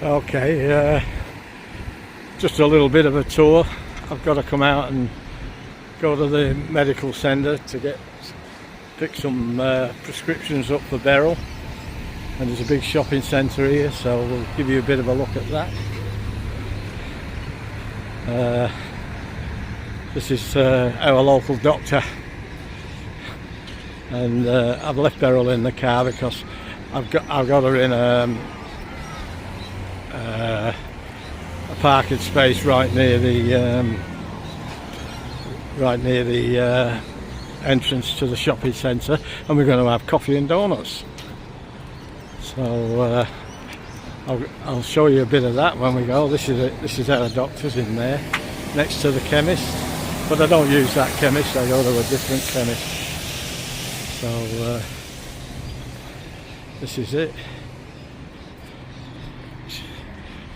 Okay, just a little bit of a tour. I've got to come out and go to the medical centre to pick some prescriptions up for Beryl, and there's a big shopping centre here, so we'll give you a bit of a look at that. This is our local doctor, and I've left Beryl in the car because I've got her in a parking space right near the entrance to the shopping centre, and we're going to have coffee and donuts. So I'll show you a bit of that when we go. This is our doctor's in there, next to the chemist, but I don't use that chemist. I go to a different chemist. So this is it.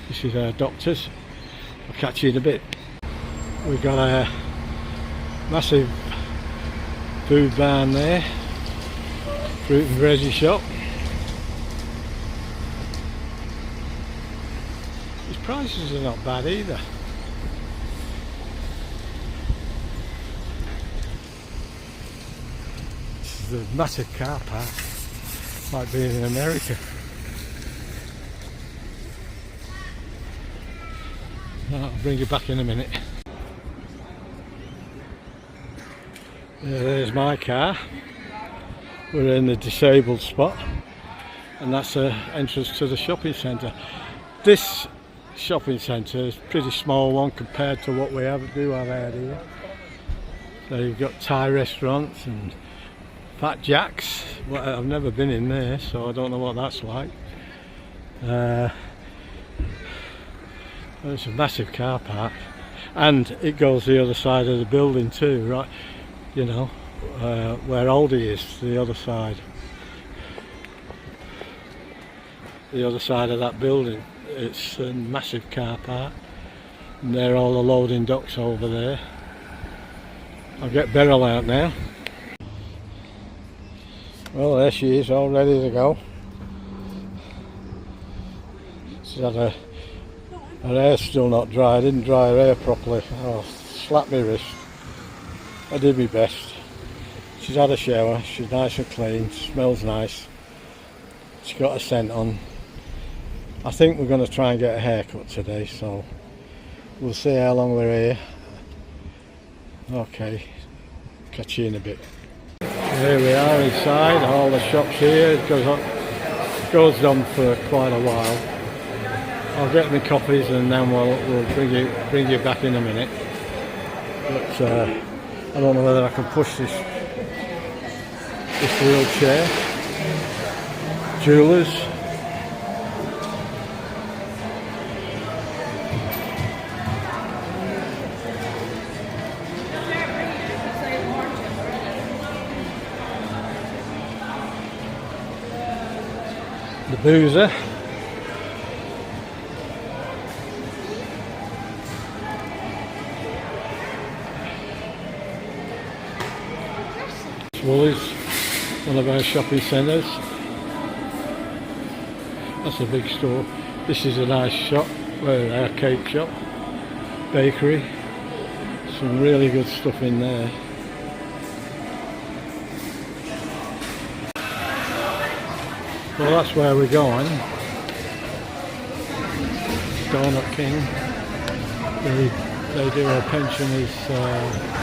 This is our doctor's. I'll catch you in a bit. We've got a massive food barn there, fruit and veggie shop. His prices are not bad either. This is a massive car park, like being in America. I'll bring you back in a minute. There's my car. We're in the disabled spot, and that's the entrance to the shopping centre. This shopping centre is a pretty small one compared to what we do have out here. So you've got Thai restaurants and Fat Jack's. Well, I've never been in there, so I don't know what that's like. It's a massive car park, and it goes the other side of the building too, right? You know, where Aldi is, the other side. The other side of that building, it's a massive car park, and there are all the loading docks over there. I'll get Beryl out now. Well, there she is, all ready to go. She's had her hair's still not dry. I didn't dry her hair properly. Oh, slapped my wrist. I did my best. She's had a shower. She's nice and clean. Smells nice. She's got a scent on. I think we're going to try and get a haircut today, so we'll see how long we're here. Okay, catch you in a bit. Here we are inside. All the shops here. It goes on for quite a while. I'll get my coffees and then we'll bring you back in a minute. But I don't know whether I can push this wheelchair. Jewellers. The boozer. Woolies, one of our shopping centres. That's a big store. This is a nice shop, our cake shop, bakery. Some really good stuff in there. Well, that's where we're going. Donut King. They do a pensioners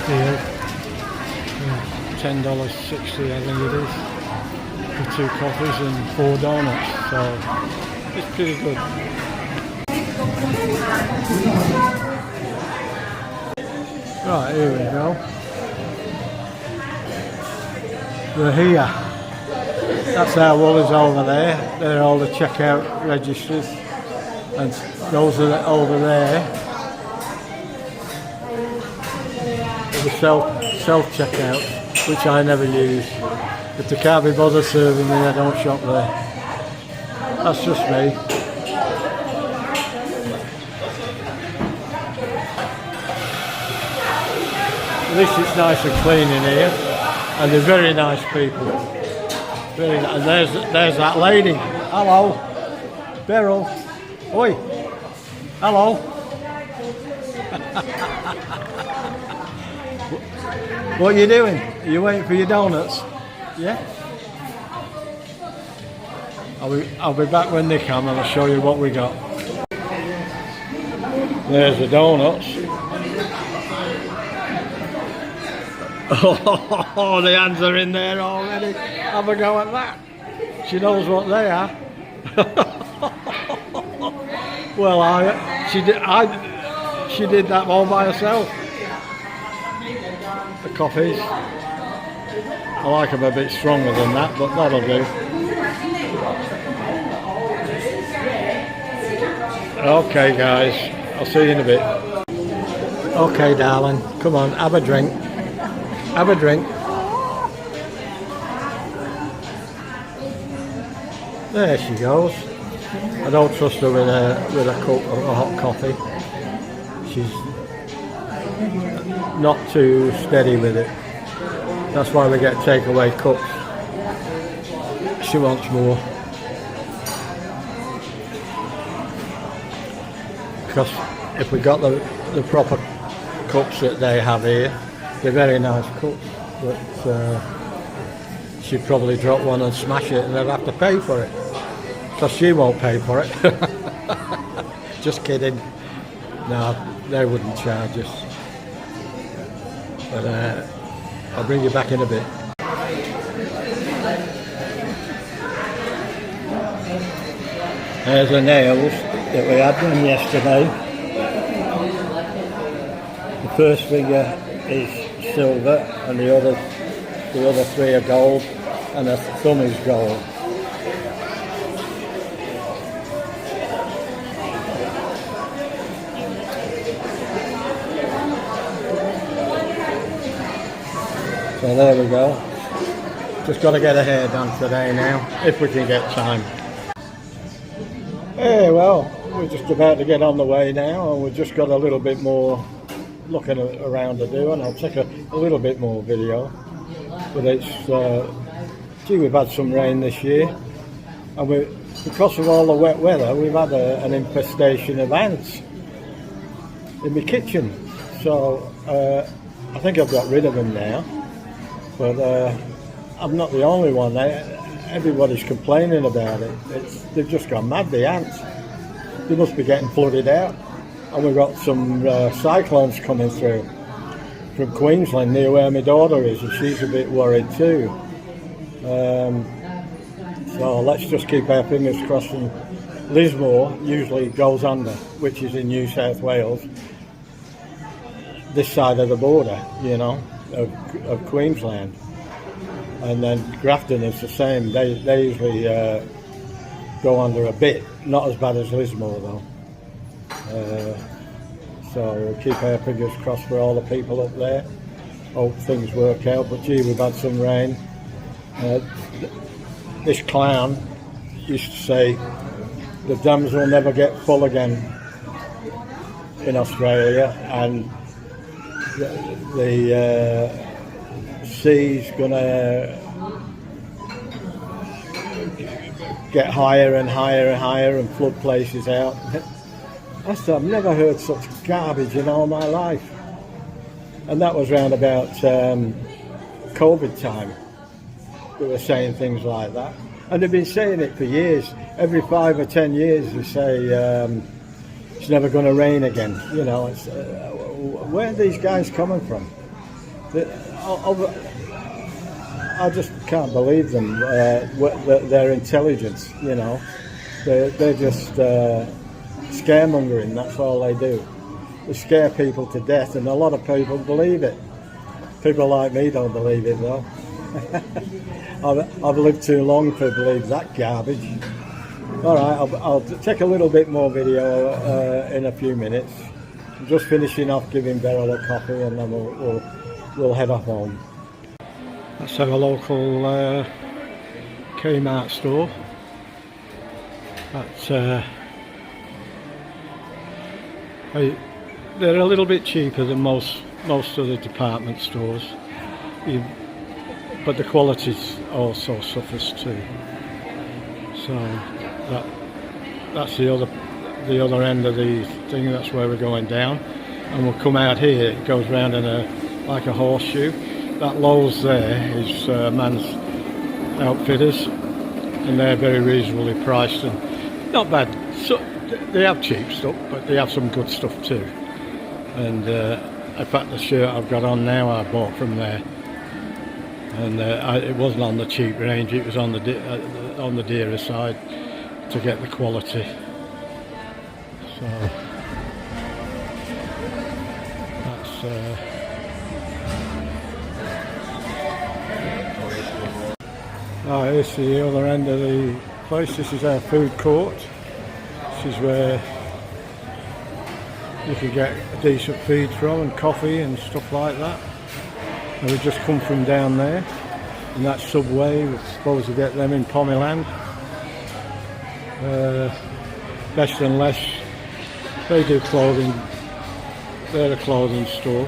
deal. $10.60 I think it is for 2 coffees and 4 donuts, so it's pretty good. Right, here we go. We're here. That's our Woolies over there. They're all the checkout registers, and those are over there. The self-checkout, which I never use. If they can't be bothered serving me, I don't shop there. That's just me. At least it's nice and clean in here, and they're very nice people. Very nice. And there's that lady. Hello, Beryl. Oi, hello. What are you doing? Are you waiting for your donuts? Yeah? I'll be back when they come and I'll show you what we got. There's the donuts. Oh, the hands are in there already. Have a go at that. She knows what they are. Well, she did that all by herself. The coffees. I like them a bit stronger than that, but that'll do. Okay, guys. I'll see you in a bit. Okay, darling. Come on, have a drink. Have a drink. There she goes. I don't trust her with a cup of a hot coffee. She's not too steady with it. That's why we get takeaway cups. She wants more. Because if we got the proper cups that they have here, they're very nice cups, but she'd probably drop one and smash it and they'd have to pay for it. Because she won't pay for it. Just kidding. No, they wouldn't charge us. But I'll bring you back in a bit. There's the nails that we had done yesterday. The first figure is silver and the other three are gold and the thumb is gold. So there we go. Just got to get a hair done today now, if we can get time. Hey, well, we're just about to get on the way now, and we've just got a little bit more looking around to do, and I'll take a little bit more video. But it's, gee, we've had some rain this year, and because of all the wet weather, we've had an infestation of ants in my kitchen. So I think I've got rid of them now. But I'm not the only one. Everybody's complaining about it. They've just gone mad, the ants. They must be getting flooded out. And we've got some cyclones coming through from Queensland, near where my daughter is, and she's a bit worried too. So let's just keep our fingers crossed. And Lismore usually goes under, which is in New South Wales, this side of the border, you know, of Queensland. And then Grafton is the same. They usually go under a bit, not as bad as Lismore though. So we'll keep our fingers crossed for all the people up there. Hope things work out. But gee, we've had some rain. This clown used to say the dams will never get full again in Australia, and the sea's gonna get higher and higher and higher and flood places out. I've never heard such garbage in all my life. And that was round about COVID time. They were saying things like that. And they've been saying it for years. Every 5 or 10 years they say it's never going to rain again. You know, it's, where are these guys coming from? I just can't believe them, their intelligence, you know. They're just scaremongering, that's all they do. They scare people to death, and a lot of people believe it. People like me don't believe it though. I've lived too long to believe that garbage. Alright, I'll take a little bit more video in a few minutes. I'm just finishing off giving Beryl a coffee, and then we'll head off home. That's our local Kmart store. That's they're a little bit cheaper than most of the department stores, but the quality also suffers too. So that's the other the other end of the thing. That's where we're going down, and we'll come out here. It goes round in like a horseshoe. That Lowe's there is Man's Outfitters, and they're very reasonably priced and not bad. So they have cheap stuff, but they have some good stuff too. And in fact, the shirt I've got on now I bought from there, and it wasn't on the cheap range. It was on the dearer side to get the quality. So that's. Right, this is the other end of the place. This is our food court. This is where you can get a decent feed from, and coffee and stuff like that. And we've just come from down there, and that's Subway. We're supposed to get them in Pomeland. Best and Less, they do clothing. They're a clothing store.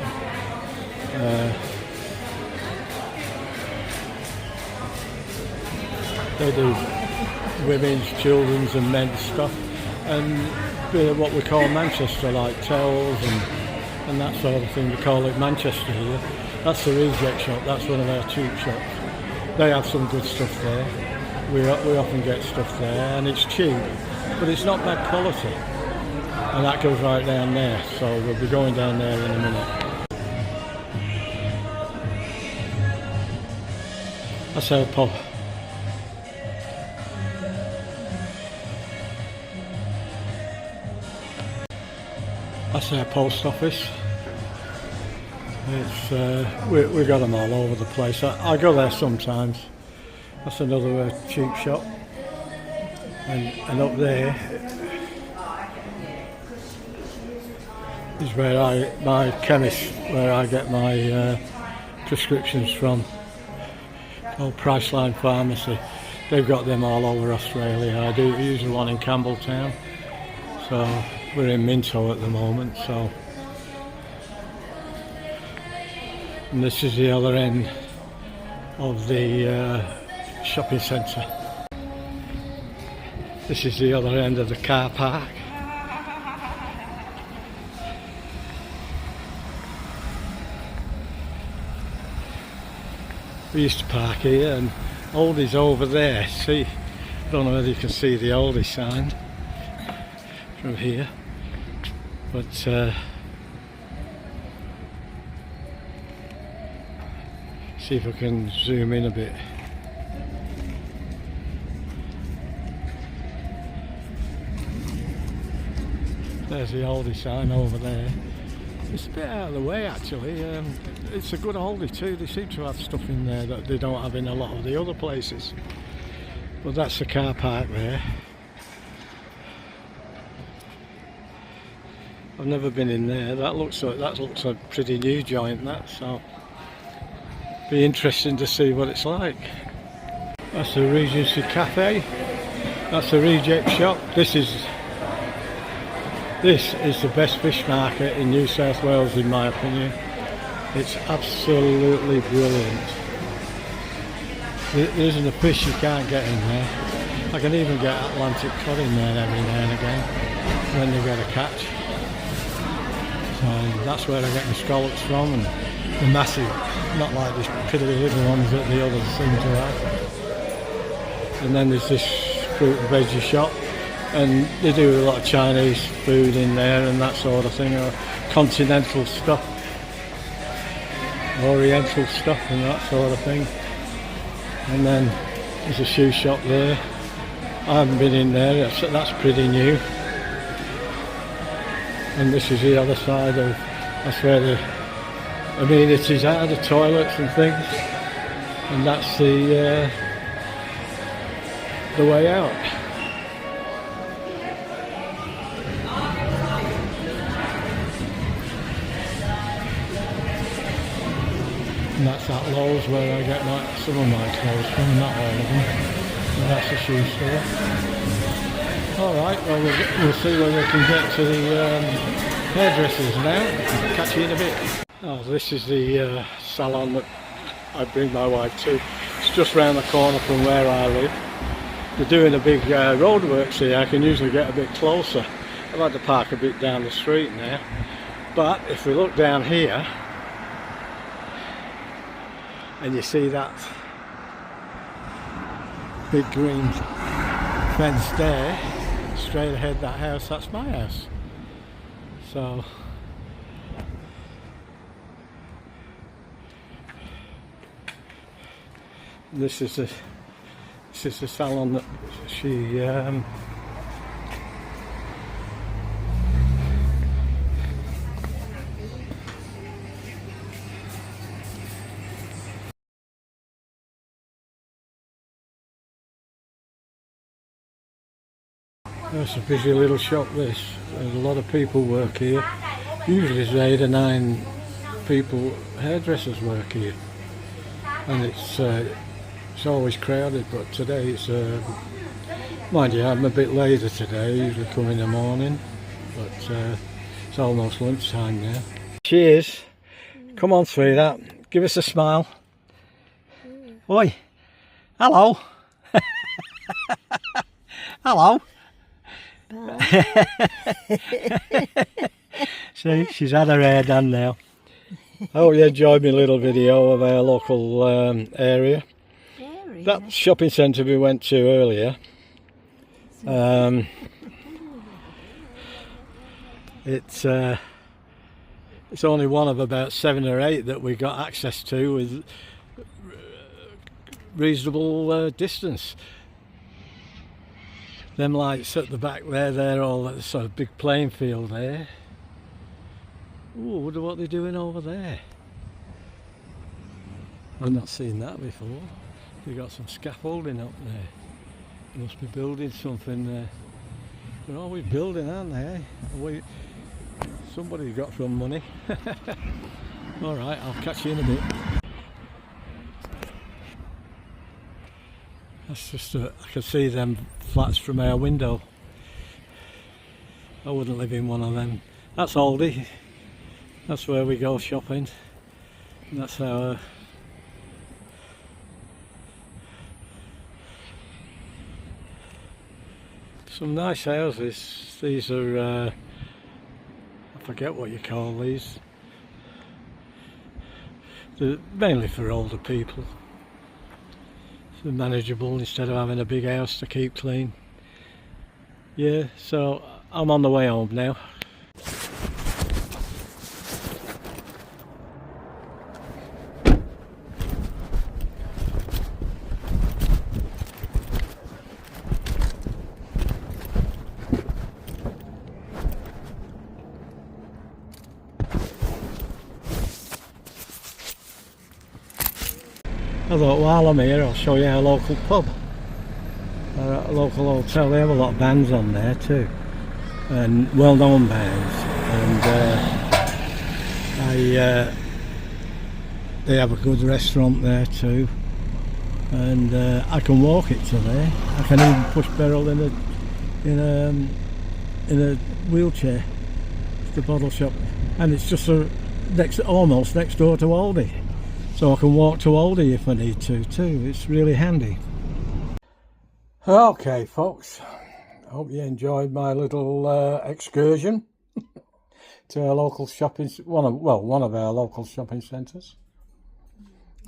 They do women's, children's and men's stuff, and what we call Manchester, like towels and that sort of thing. We call it Manchester here. That's the Reject Shop. That's one of our cheap shops. They have some good stuff there. We often get stuff there, and it's cheap, but it's not bad quality. And that goes right down there, so we'll be going down there in a minute. That's our pub. That's our post office. It's we got them all over the place. I go there sometimes. That's another cheap shop. And up there is where my chemist, where I get my prescriptions from. Called Priceline Pharmacy. They've got them all over Australia. I do use the one in Campbelltown. So we're in Minto at the moment, so. And this is the other end of the shopping centre. This is the other end of the car park. We used to park here, and Aldi's over there. See, I don't know whether you can see the Aldi sign from here, but see if I can zoom in a bit. There's the Aldi sign over there. It's a bit out of the way actually. It's a good Aldi too. They seem to have stuff in there that they don't have in a lot of the other places. But that's the car park there. I've never been in there. That looks a pretty new joint, that, so be interesting to see what it's like. That's the Regency Cafe. That's the Reject Shop. This is the best fish market in New South Wales, in my opinion. It's absolutely brilliant. There isn't a fish you can't get in there. I can even get Atlantic cod in there every now and again when they get a catch. So that's where I get my scallops from, and the massive, not like these piddly little ones that the others seem to have. And then there's this fruit and veggie shop, and they do a lot of Chinese food in there and that sort of thing, or continental stuff, oriental stuff and that sort of thing. And then there's a shoe shop there. I haven't been in there, that's pretty new. And this is the other side of, that's where the amenities are, the toilets and things. And that's the way out. And that's that Lowe's where I get some of my clothes from, not all of them. And that's the shoe store. Alright, well we'll see whether we can get to the hairdressers now. Catch you in a bit. Oh, this is the salon that I bring my wife to. It's just round the corner from where I live. They're doing a big roadworks here. I can usually get a bit closer. I've had to park a bit down the street now, but if we look down here and you see that big green fence there, straight ahead that house, that's my house. So this is the salon that she it's a busy little shop this. There's a lot of people work here. Usually there's 8 or 9 people, hairdressers work here. And it's always crowded, but today it's, mind you, I'm a bit later today. I usually come in the morning, but it's almost lunchtime now. Cheers. Come on, sweetheart. Give us a smile. Oi. Hello. Hello. See, she's had her hair done now. I hope you enjoyed my little video of our local area. That shopping centre we went to earlier, it's only one of about 7 or 8 that we got access to with reasonable distance. Them lights at the back there, they're all that sort of big playing field there. Ooh, I wonder what they're doing over there. I've not seen that before. They've got some scaffolding up there. They must be building something there. They're always building, aren't they? Somebody got some money. Alright, I'll catch you in a bit. That's just I can see them flats from our window. I wouldn't live in one of them. That's Aldi. That's where we go shopping. And that's our some nice houses. These are I forget what you call these. They're mainly for older people. So manageable instead of having a big house to keep clean. Yeah, so I'm on the way home now. I thought while I'm here I'll show you our local pub, our local hotel. They have a lot of bands on there too, and well-known bands, and they have a good restaurant there too, and I can walk it to there. I can even push Beryl in a wheelchair to the bottle shop, and it's just almost next door to Aldi. So I can walk to Aldi if I need to too. It's really handy. Okay folks, I hope you enjoyed my little excursion to our local shopping, one of our local shopping centres.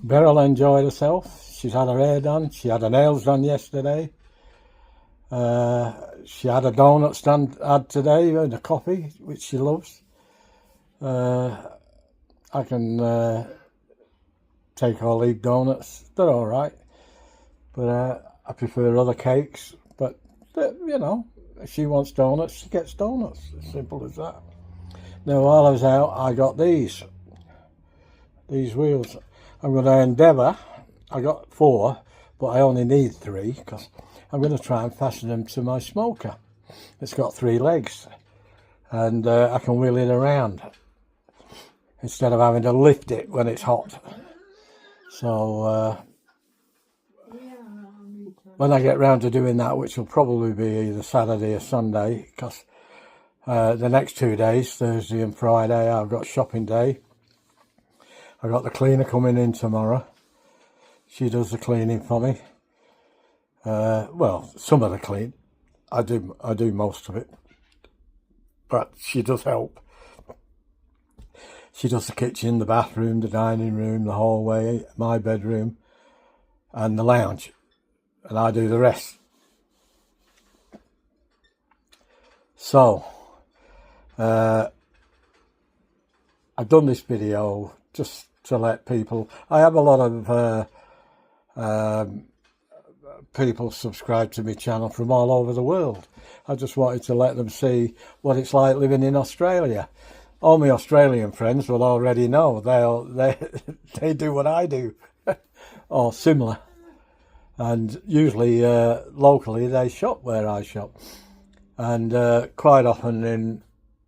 Beryl enjoyed herself. She's had her hair done, she had her nails done yesterday. She had a donut stand today and a coffee, which she loves. I can take or leave donuts. They're all right, but I prefer other cakes. But you know, if she wants donuts, she gets donuts. As simple as that. Now, while I was out, I got these wheels. I'm going to endeavour. I got 4, but I only need 3 because I'm going to try and fasten them to my smoker. It's got 3 legs, and I can wheel it around instead of having to lift it when it's hot. So when I get round to doing that, which will probably be either Saturday or Sunday, because the next 2 days, Thursday and Friday, I've got shopping day. I've got the cleaner coming in tomorrow. She does the cleaning for me. Well, some of the clean. I do most of it. but she does help. She does the kitchen, the bathroom, the dining room, the hallway, my bedroom, and the lounge, and I do the rest. So I've done this video just to let people, I have a lot of people subscribe to my channel from all over the world. I just wanted to let them see what it's like living in Australia. All my Australian friends will already know. They do what I do, or similar. And usually, locally, they shop where I shop. And quite often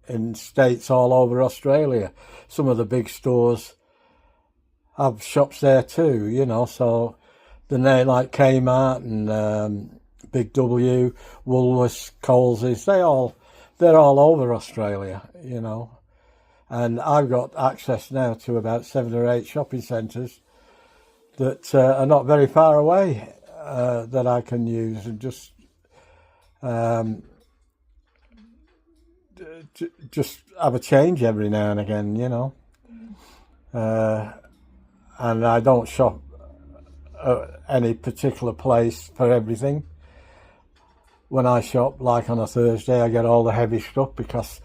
in states all over Australia, some of the big stores have shops there too, you know. So the name like Kmart and Big W, Woolworths, Coles, they're all over Australia, you know. And I've got access now to about 7 or 8 shopping centres that are not very far away, that I can use and just have a change every now and again, you know. And I don't shop any particular place for everything. When I shop, like on a Thursday, I get all the heavy stuff because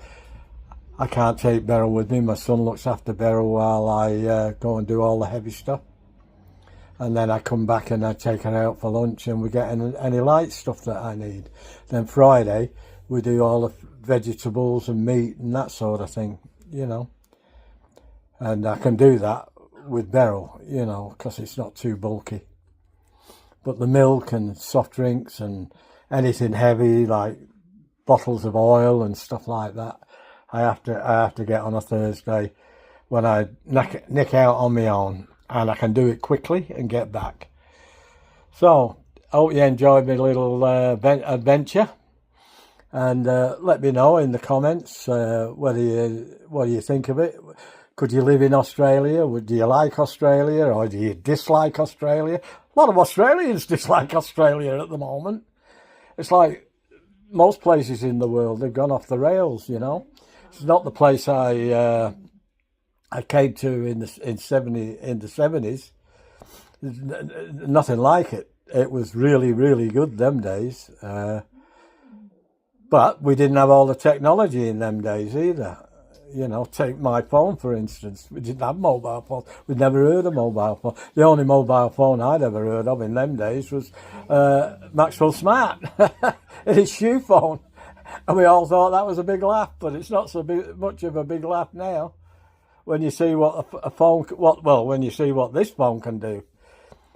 I can't take Beryl with me. My son looks after Beryl while I go and do all the heavy stuff. And then I come back and I take her out for lunch and we get any light stuff that I need. Then Friday, we do all the vegetables and meat and that sort of thing, you know. And I can do that with Beryl, you know, because it's not too bulky. But the milk and soft drinks and anything heavy like bottles of oil and stuff like that, I have to get on a Thursday when I nick out on my own, and I can do it quickly and get back. So I hope you enjoyed my little adventure, and let me know in the comments what do you think of it. Could you live in Australia? Do you like Australia, or do you dislike Australia? A lot of Australians dislike Australia at the moment. It's like most places in the world, they've gone off the rails, you know. It's not the place I came to in the 70s. Nothing like it. It was really, really good them days. But we didn't have all the technology in them days either. You know, take my phone, for instance. We didn't have mobile phones. We'd never heard of mobile phone. The only mobile phone I'd ever heard of in them days was Maxwell Smart. His shoe phone. And we all thought that was a big laugh, but it's not so much of a big laugh now. When you see what a phone, when you see what this phone can do.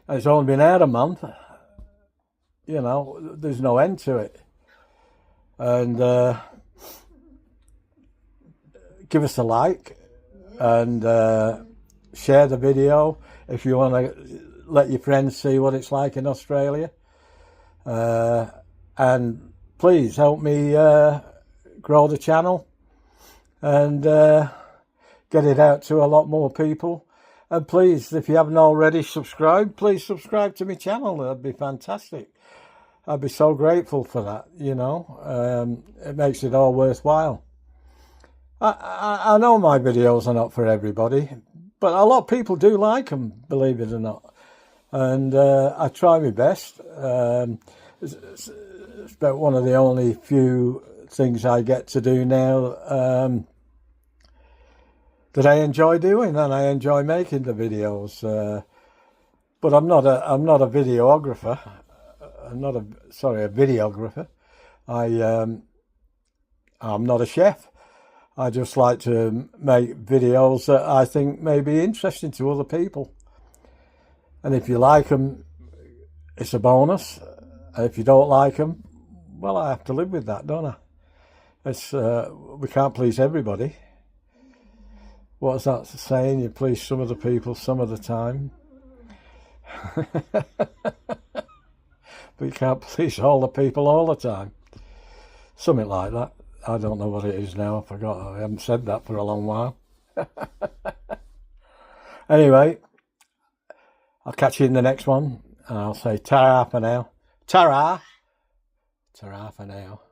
And it's only been out a month. You know, there's no end to it. And give us a like and share the video if you want to let your friends see what it's like in Australia. And please help me grow the channel and get it out to a lot more people. And please, if you haven't already subscribed, please subscribe to my channel. That'd be fantastic. I'd be so grateful for that, you know. It makes it all worthwhile. I know my videos are not for everybody, but a lot of people do like them, believe it or not. And I try my best. It's about one of the only few things I get to do now that I enjoy doing, and I enjoy making the videos. But I'm not a videographer. A videographer. I'm not a chef. I just like to make videos that I think may be interesting to other people. And if you like them, it's a bonus. And if you don't like them, well, I have to live with that, don't I? It's we can't please everybody. What's that saying? You please some of the people some of the time. But you can't please all the people all the time. Something like that. I don't know what it is now. I forgot. I haven't said that for a long while. Anyway, I'll catch you in the next one. And I'll say ta-ra for now. Ta-ra! Ta-ra for now.